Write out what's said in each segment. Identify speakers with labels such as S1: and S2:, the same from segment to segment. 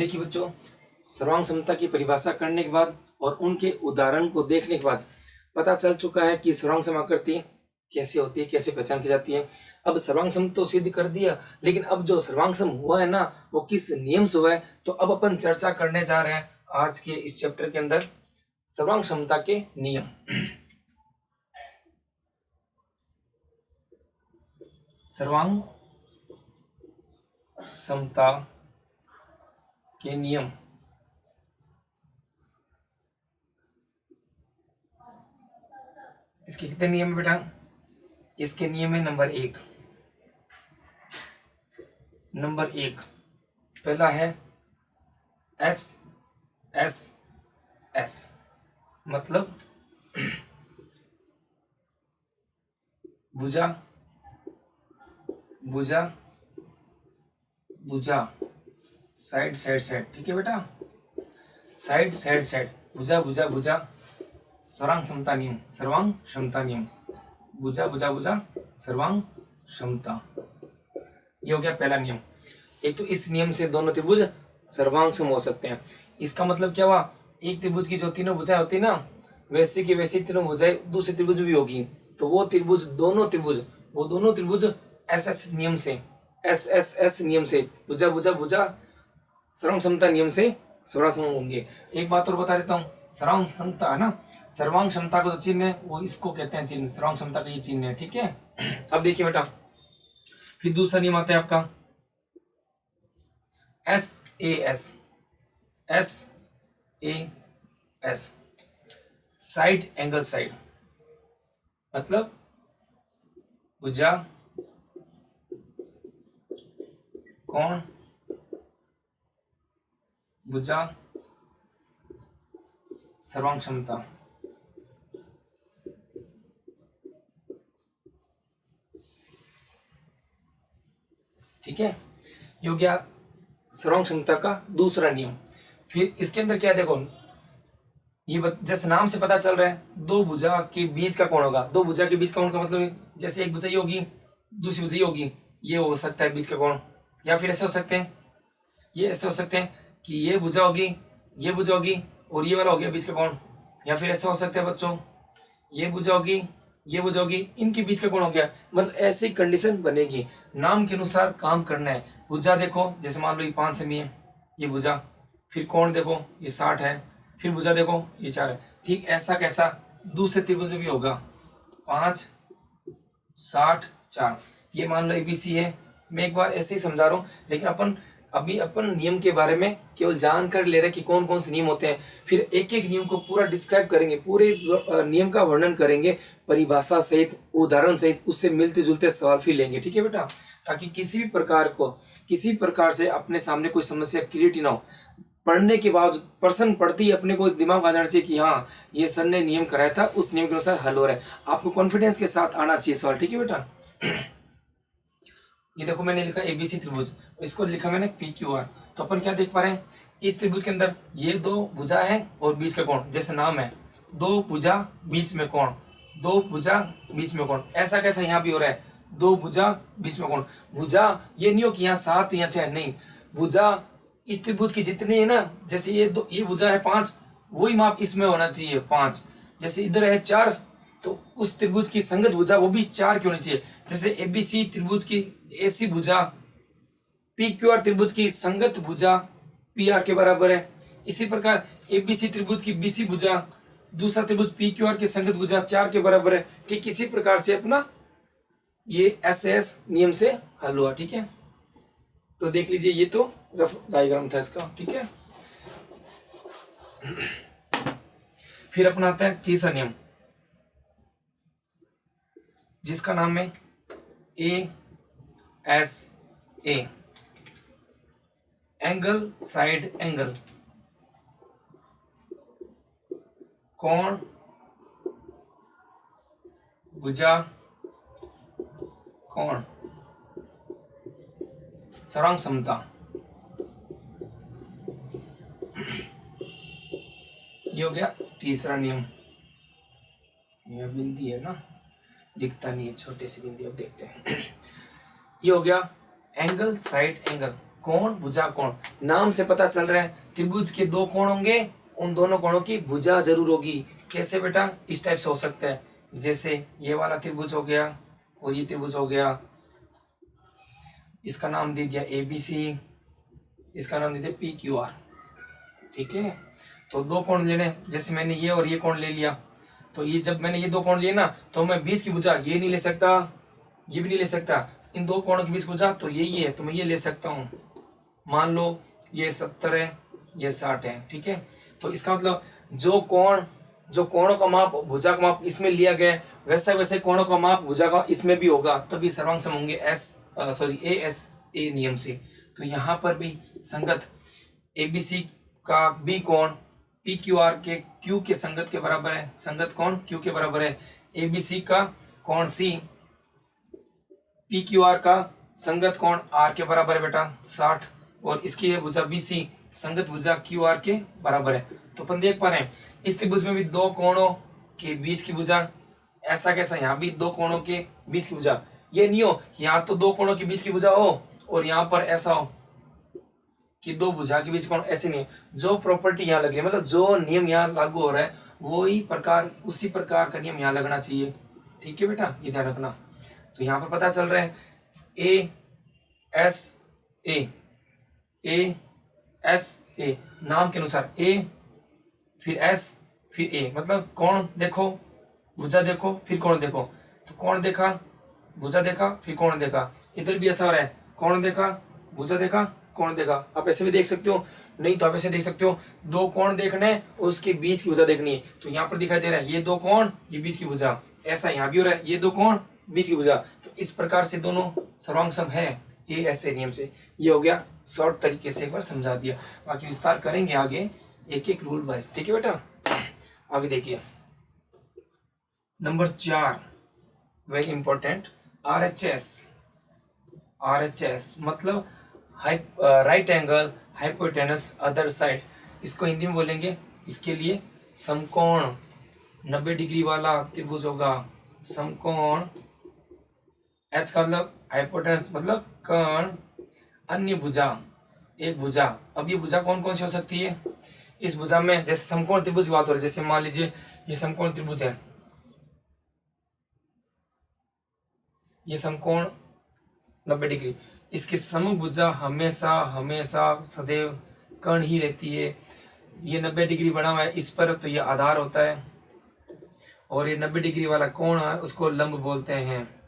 S1: देखिए बच्चों, सर्वांग समता की परिभाषा करने के बाद और उनके उदाहरण को देखने के बाद पता चल चुका है कि सर्वांग समाकृति कैसे होती है, कैसे पहचान की जाती है। अब सर्वांग सम तो सिद्ध कर दिया, लेकिन अब जो सर्वांग सम हुआ है ना, वो किस नियम से हुआ है, तो अब अपन चर्चा करने जा रहे हैं आज के इस चैप्टर के अंदर सर्वांग समता के नियम। सर्वांग समता के नियम। इसके कितने नियम है बेटा? इसके नियम है नंबर एक पहला है एस एस एस, मतलब भुजा भुजा भुजा, साइड साइड साइड, ठीक है बेटा, साइड साइड साइड, भुजा भुजा भुजा, सर्वांग समता नियम, सर्वांग क्षमता नियम, भुजा भुजा भुजा, सर्वांग क्षमता। ये हो गया पहला नियम। एक तो इस नियम से दोनों त्रिभुज सर्वांग सम हो सकते हैं। इसका मतलब क्या हुआ, एक त्रिभुज की जो तीनों भुजाएं होती है ना, वैसे की वैसी तीनों भुजाएं दूसरे त्रिभुज भी होगी, तो वो दोनों त्रिभुज एस एस नियम से, एस एस एस नियम से, भुजा भुजा भुजा, सर्वांग समता नियम से सर्वांग सम होंगे। एक बात और बता देता हूँ, सर्वांग समता है ना, सर्वांग क्षमता का जो चिन्ह है वो इसको कहते हैं चिन्ह, सर्वांग क्षमता का ये चिन्ह है, ठीक है। अब देखिए बेटा, फिर दूसरा नियम आता है आपका S A S, S A S, side angle side, मतलब भुजा कोण, भुजा सर्वांग क्षमता। ठीक है, ये हो गया सर्वांग क्षमता का दूसरा नियम। फिर इसके अंदर क्या देखो, ये जैसे नाम से पता चल रहा है, दो भुजा के बीच का कोण होगा। दो भुजा के बीच का कोण का मतलब जैसे एक भुजा ये होगी, दूसरी भुजा ये होगी, ये हो सकता है बीच का कोण, या फिर ऐसे हो सकते हैं, ये ऐसे हो सकते हैं कि ये भुजा होगी, ये भुजा होगी और ये वाला हो गया बीच का कोण, या फिर ऐसा हो सकता है बच्चों, ये भुजा होगी, ये भुजा होगी, इनके बीच का कोण हो गया। मतलब ऐसी कंडीशन बनेगी, नाम के अनुसार काम करना है। भुजा देखो, जैसे मान लो ये 5 सेमी है ये भुजा, फिर कोण देखो ये 60 है, फिर भुजा देखो ये 4 है। ठीक ऐसा कैसा दूसरे त्रिभुज में भी होगा, 5 60 4, ये मान लो एबीसी है। मैं एक बार ऐसे ही समझा रहा हूँ, लेकिन अपन नियम के बारे में केवल जानकारी ले रहे हैं कि कौन कौन से नियम होते हैं। फिर एक एक नियम को पूरा डिस्क्राइब करेंगे, पूरे नियम का वर्णन करेंगे, परिभाषा सहित, उदाहरण सहित, उससे मिलते जुलते सवाल फिर लेंगे, ठीक है बेटा, ताकि किसी भी प्रकार से अपने सामने कोई समस्या क्रिएट ही ना हो। पढ़ने के बाद पर्सन पढ़ती अपने को दिमाग आ जाना चाहिए कि हाँ ये सर ने नियम कराया था, उस नियम के अनुसार हल हो रहा है। आपको कॉन्फिडेंस के साथ आना चाहिए सवाल, ठीक है बेटा। ये देखो मैंने लिखा एबीसी त्रिभुज, इसको लिखा मैंने PQR। तो अपन क्या देख पा रहे हैं, इस त्रिभुज के अंदर ये दो भुजा है और बीच का कोण, जैसे नाम है दो भुजा बीच में कोण, दो भुजा बीच में कोण। ऐसा कैसा यहाँ भी हो रहा है, दो भुजा बीच में कोण। भुजा ये नहीं हो कि यहाँ 7 या 6, नहीं, भुजा इस त्रिभुज की जितनी है ना, जैसे ये भुजा है 5, वही माप इसमें होना चाहिए 5। जैसे इधर है 4, तो उस त्रिभुज की संगत भुजा वो भी 4 की होनी चाहिए। जैसे एबीसी त्रिभुज की AC भुजा PQR त्रिभुज की संगत भुजा PR के बराबर है। इसी प्रकार ABC त्रिभुज की BC भुजा दूसरा त्रिभुज PQR की संगत भुजा 4 के बराबर है। ठीक इसी प्रकार से अपना ये SS नियम से हल हुआ, ठीक है। तो देख लीजिए, ये तो रफ डायग्राम था इसका, ठीक है। फिर अपना आता है तीसरा नियम, जिसका नाम है ASA, एंगल साइड एंगल, कोण भुजा कोण, सर्वांग समता। ये हो गया तीसरा नियम। यह बिंदी है ना, दिखता नहीं है, छोटी सी बिंदी, अब देखते हैं। ये हो गया एंगल साइड एंगल, कोण भुजा कोण, नाम से पता चल रहा है त्रिभुज के दो कोण होंगे, उन दोनों कोणों की भुजा जरूर होगी। कैसे बेटा, इस टाइप से हो सकता है, जैसे ये वाला त्रिभुज हो गया और ये त्रिभुज हो गया, इसका नाम दे दिया ABC, इसका नाम दे दिया PQR। ठीक है, तो दो कोण लेने, जैसे मैंने ये और ये कोण ले लिया, तो ये जब मैंने ये दो कोण लिए ना, तो मैं बीच की भुजा ये नहीं ले सकता, ये भी नहीं ले सकता, इन दो कोणों के बीच भुजा तो यही है, तो मैं ये ले सकता हूँ। मान लो ये 70 है, ये 60 है। ठीक है, तो इसका मतलब जो कोणों का माप, भुजा का माप इसमें लिया गया है, वैसे वैसे कोणों का माप भुजा का इसमें भी होगा, तभी सर्वांग सम होंगे ASA नियम से। तो यहाँ पर भी संगत ABC का B कोण PQR के Q के संगत के बराबर है, संगत कोण Q के बराबर है। ABC का कोण C PQR का संगत कोण R के बराबर है बेटा 60, और इसकी भुजा BC संगत भुजा QR के बराबर है। तो अपन देख पा रहे हैं इस त्रिभुज में भी दो कोणों के बीच की भुजा, ऐसा कैसा, यहाँ भी दो कोणों के बीच की भुजा, ये नहीं हो यहाँ तो दो कोणों के बीच की भुजा हो और यहाँ पर ऐसा हो कि दो भुजा के बीच कोण, ऐसे नहीं। जो प्रॉपर्टी यहाँ लग रही है, मतलब जो नियम यहाँ लागू हो रहा है वही प्रकार, उसी प्रकार का नियम यहाँ लगना चाहिए। ठीक है बेटा, ये ध्यान रखना। तो यहाँ पर पता चल रहा है ASA नाम के अनुसार A फिर S फिर A, मतलब कोण देखो भुजा देखो फिर कोण देखो, तो कोण देखा भुजा देखा फिर कोण देखा, इधर भी ऐसा हो रहा है, कोण देखा भुजा देखा कोण देखा। आप ऐसे भी देख सकते हो, नहीं तो आप ऐसे देख सकते हो, दो कोण देखने हैं और उसके बीच की भुजा देखनी है। तो यहाँ पर दिखाई दे रहा है ये दो कोण ये बीच की भुजा, ऐसा यहाँ भी हो रहा है ये दो कोण बीच की भुजा। तो इस प्रकार से दोनों सर्वांग सम है ASA नियम से। ये हो गया शॉर्ट तरीके से एक बार समझा दिया, बाकी विस्तार करेंगे आगे एक एक रूल वाइज। ठीक है बेटा, आगे देखिए नंबर 4 वेरी इंपॉर्टेंट, RHS मतलब right angle hypotenuse other side. इसको हिंदी में बोलेंगे, इसके लिए समकोण 90 डिग्री वाला त्रिभुज होगा, समकोण। H का मतलब हाइपोटेनस मतलब कर्ण, अन्य भुजा एक भुजा। अब ये भुजा कौन कौन सी हो सकती है, इस भुजा में जैसे समकोण त्रिभुज की बात हो रही है, जैसे मान लीजिए ये समकोण त्रिभुज है, ये समकोण 90 डिग्री, इसकी समभुजा हमेशा हमेशा सदैव कर्ण ही रहती है। ये 90 डिग्री बना हुआ है इस पर, तो ये आधार होता है, और ये 90 डिग्री वाला कोण है उसको लंब बोलते हैं।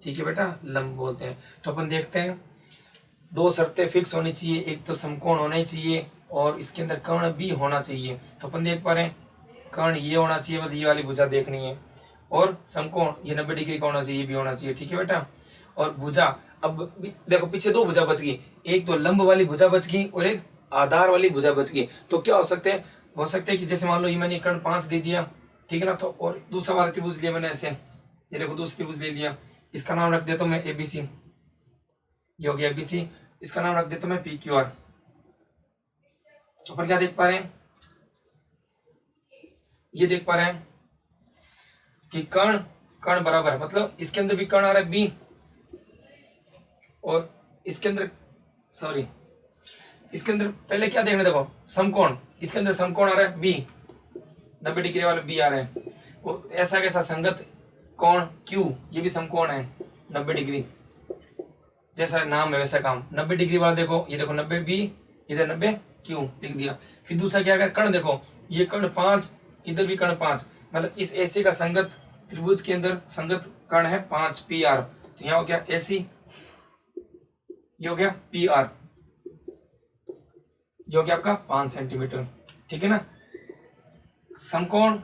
S1: ठीक है बेटा, लंब बोलते हैं। तो अपन देखते हैं दो शर्तें फिक्स होनी चाहिए, एक तो समकोण होना ही चाहिए और इसके अंदर कर्ण भी होना चाहिए। तो अपन देख पा रहे हैं कर्ण ये होना चाहिए, मतलब ये वाली भुजा देखनी है, और समकोण ये 90 डिग्री का होना चाहिए, ये भी होना चाहिए। ठीक है बेटा, और भुजा, अब देखो पीछे दो भुजा बच गई, एक तो लंब वाली भुजा बच गई और एक आधार वाली भुजा बच गई। तो क्या हो सकते हैं, हो सकते हैं कि जैसे मान लो ये मैंने कर्ण 5 दे दिया, ठीक है ना, तो और दूसरा वाला त्रिभुज लिया मैंने ऐसे, ये देखो दूसरा त्रिभुज ले लिया, इसका नाम रख देता हूँ मैं ABC, ये हो गया ABC, इसका नाम रख देता हूँ मैं PQR। तो अपन क्या देख पा रहे हैं, ये देख पा रहे हैं कि कर्ण कर्ण बराबर, मतलब इसके अंदर भी कर्ण आ रहा है B, और इसके अंदर सॉरी इसके अंदर पहले क्या देखना, देखो समकोण, इसके अंदर समकोण आ रहा है B, 90 डिग्री वाला B आ रहा है, वो ऐसा कैसा संगत कोण Q, ये भी समकोण है 90 डिग्री, जैसा नाम है वैसा काम। 90 डिग्री वाला देखो, ये देखो 90 B, इधर 90 Q लिख दिया। फिर दूसरा क्या, अगर कर्ण देखो, ये कर्ण 5, इधर भी कर्ण 5, मतलब इस AC का संगत त्रिभुज के अंदर संगत कर्ण है 5 PR। तो यहाँ हो गया AC, ये हो गया PR, ये हो गया आपका 5 सेंटीमीटर। ठीक है ना, समकोण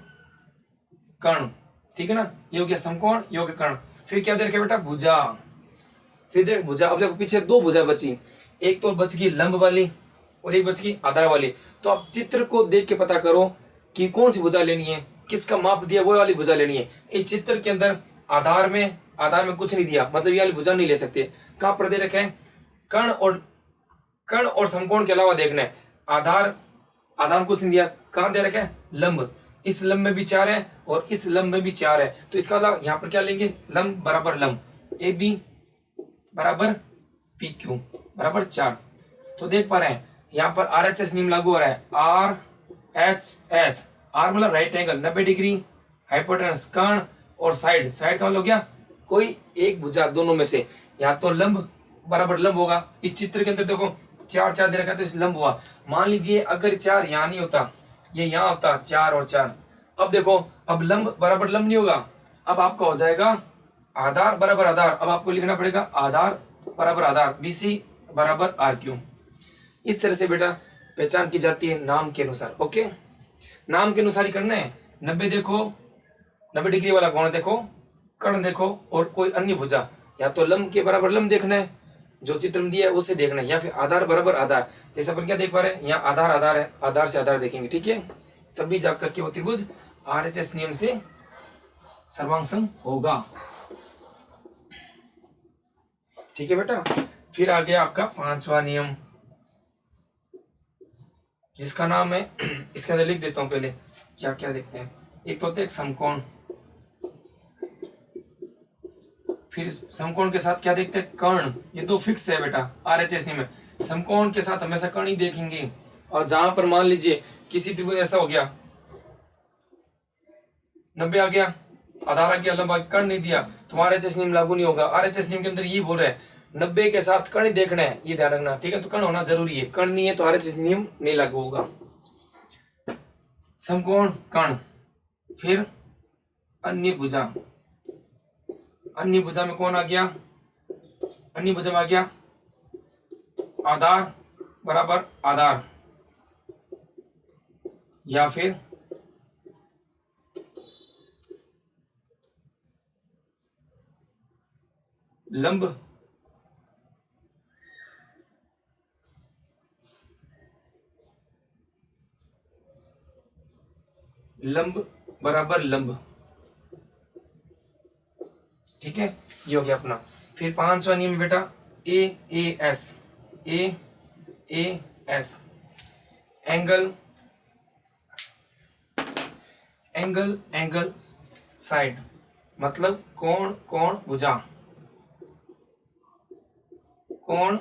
S1: कर्ण, ठीक है ना, ये हो गया समकोण, ये हो गया कर्ण। फिर क्या दे रखे बेटा, भुजा, फिर देख भुजा। अब देखो पीछे दो भुजा बची, एक तो बच गई लंब वाली और एक बच गई आधार वाली। तो आप चित्र को देख के पता करो कि कौन सी भुजा लेनी है, किसका माप दिया वो वाली भुजा लेनी है। इस चित्र के अंदर आधार में कुछ नहीं दिया, मतलब ये वाली भुजा नहीं ले सकते। कहाँ पर दे रखे हैं, कर्ण और समकोण के अलावा देखना है, आधार में कुछ नहीं दिया। कहाँ दे रखे हैं, लंब, इस लंब में भी 4 है और इस लंब में भी 4 है। तो इसका मतलब यहाँ पर क्या लेंगे, लंब बराबर लंब, AB बराबर PQ बराबर 4। तो देख पा रहे हैं यहाँ पर RHS नियम लागू हो रहा है, RHS, R मतलब राइट एंगल 90 डिग्री, हाइपोटेनस कर्ण, और साइड, साइड का मतलब हो गया कोई एक भुजा दोनों में से, या तो लंब बराबर लंब होगा। इस चित्र के अंदर देखो 4 4 दे रखा है तो इस लंब हुआ। मान लीजिए अगर 4 यहाँ नहीं होता, ये यहाँ होता 4 और 4। अब देखो अब लंब बराबर लंब नहीं होगा, अब आपका हो जाएगा आधार बराबर आधार। अब आपको लिखना पड़ेगा आधार बराबर आधार, BC बराबर RQ। इस तरह से बेटा पहचान की जाती है नाम के अनुसार। ओके, नाम के अनुसार ही करना है। 90 देखो, 90 डिग्री वाला कोण देखो, कर्ण देखो, और कोई अन्य भुजा, या तो लंब के बराबर लंब देखना है जो चित्र में दिया है उसे देखना है, या फिर आधार बराबर आधार। जैसे अपन क्या देख पा रहे हैं, यहाँ आधार आधार है, आधार से आधार देखेंगे, ठीक है, तभी जा करके वो त्रिभुज RHS नियम से सर्वांग होगा। ठीक है बेटा। फिर आ गया आपका 5वां नियम, जिसका नाम है इसके अंदर लिख देता हूं पहले क्या क्या देखते हैं। एक तो होता है एक समकोण, फिर समकोण के साथ क्या देखते हैं, कर्ण। ये दो फिक्स है बेटा RHS नियम में, समकोण के साथ हमेशा कर्ण ही देखेंगे। और जहां पर मान लीजिए किसी त्रिभुज ऐसा हो गया 90 आ गया, आधार आ गया, लंबा कर्ण नहीं दिया, तो RHS नियम लागू नहीं होगा। RHS नियम के अंदर ये बोल रहा है 90 के साथ कर्ण देखना है, ये ध्यान रखना, ठीक है। तो कर्ण होना जरूरी है, कर्ण नहीं है तो RHS नियम नहीं लागू होगा। समकोण कर्ण, फिर अन्य भुजा, अन्य भुजा में कौन आ गया, अन्य भुजा में आ गया आधार बराबर आधार, या फिर लंब लंब बराबर लंब, ठीक है, ये हो गया अपना। फिर 5वां नियम बेटा AAS, AAS angle, angle angle side, मतलब कोण कोण भुजा, कोण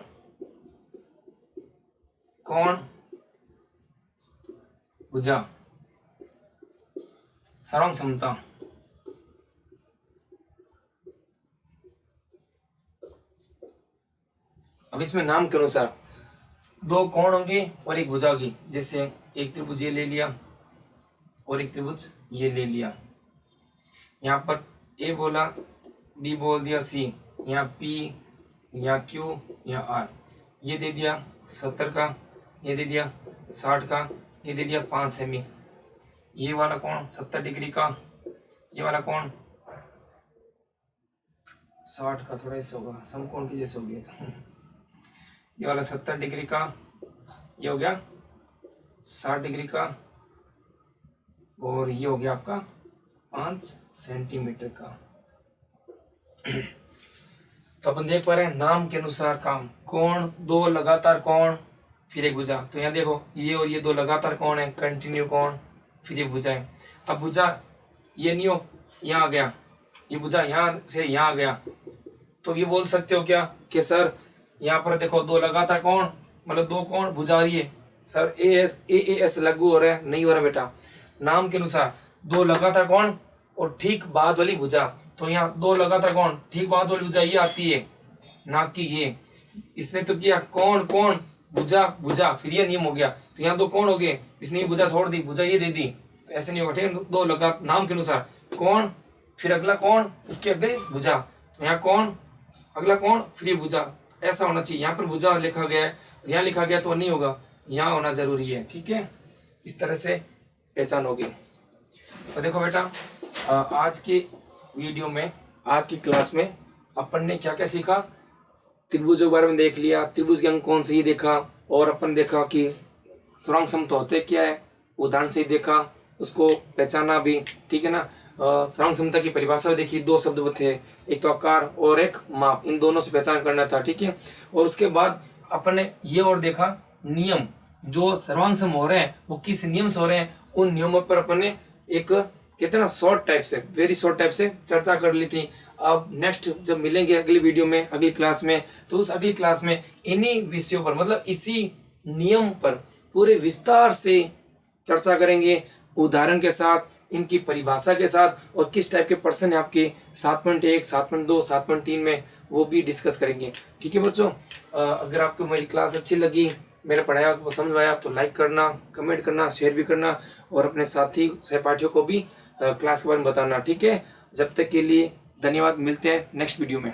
S1: कोण भुजा, सर्वांग समता। अब इसमें नाम के अनुसार दो कोण होंगे और एक भुजा होगी। जैसे एक त्रिभुज ये ले लिया और एक त्रिभुज ये ले लिया, यहाँ पर A बोला, B बोल दिया, C, यहाँ P, यहाँ Q, यहाँ R, ये दे दिया 70 का, ये दे दिया 60 का, ये दे दिया 5 सेमी। ये वाला कोण 70 डिग्री का, ये वाला कोण 60 का, थोड़ा ऐसा होगा, समकोण की जैसे हो गया था। ये वाला 70 डिग्री का, ये हो गया 60 डिग्री का, और ये हो गया आपका 5 सेंटीमीटर का। तो अपन देख पा रहे हैं नाम के अनुसार काम, कोण, दो लगातार कोण, फिर एक भुजा। तो यहाँ देखो ये और ये दो लगातार कोण है, कंटिन्यू कोण, फिर ये भुजा है। अब भुजा ये नहीं हो, यहाँ आ गया, ये भुजा यहाँ से यहाँ आ गया, तो ये बोल सकते हो क्या कि सर यहाँ पर देखो दो लगातार कोण, मतलब दो कोण भुजा आ रही है, सर AAS लागू हो रहा है? नहीं हो रहा बेटा। नाम के अनुसार दो लगातार कोण और ठीक बाद वाली भुजा, तो यहाँ दो लगातार कोण ठीक बाद वाली भुजा ये आती है, ना कि ये। इसने तो किया कोण कोण भुजा भुजा, फिर ये नियम हो गया, तो यहाँ दो कोण हो गए, इसने भुजा छोड़ दी, भुजा ये दे दी, तो ऐसे नहीं होगा, ठीक है। दो लगा नाम के अनुसार कोण, फिर अगला कोण, उसके अगले भुजा, तो यहाँ कोण, अगला कोण, फिर ये भुजा, ऐसा होना चाहिए। यहाँ पर भुजा लिखा गया है, यहाँ लिखा गया तो नहीं होगा, यहाँ होना जरूरी है, ठीक है। इस तरह से पहचान होगी। तो देखो बेटा आज की वीडियो में, आज की क्लास में अपन ने क्या क्या सीखा, त्रिभुजों के बारे में देख लिया, त्रिभुज के अंग कौन से ही देखा, और अपन देखा कि सर्वांग समता होते क्या है, उदाहरण से ही देखा, उसको पहचाना भी, ठीक है ना। सर्वांग समता की परिभाषा देखी, दो शब्द थे, एक तो आकार और एक माप, इन दोनों से पहचान करना था, ठीक है। और उसके बाद अपन ने ये और देखा नियम, जो सर्वांग सम हो रहे हैं वो किस नियम से हो रहे हैं, उन नियमों पर अपन ने एक कितना शॉर्ट टाइप से, वेरी शॉर्ट टाइप से चर्चा कर ली थी। अब नेक्स्ट जब मिलेंगे अगली वीडियो में, अगली क्लास में, तो उस अगली क्लास में इन्हीं विषयों पर, मतलब इसी नियम पर पूरे विस्तार से चर्चा करेंगे, उदाहरण के साथ, इनकी परिभाषा के साथ, और किस टाइप के प्रश्न है आपके 7.1, 7.2, 7.3 में, वो भी डिस्कस करेंगे। ठीक है बच्चों, अगर आपको मेरी क्लास अच्छी लगी, मेरा पढ़ाया को समझ में आया, तो लाइक करना, कमेंट करना, शेयर भी करना, और अपने साथी सहपाठियों को भी क्लास के बारे में बताना। ठीक है, जब तक के लिए धन्यवाद, मिलते हैं नेक्स्ट वीडियो में।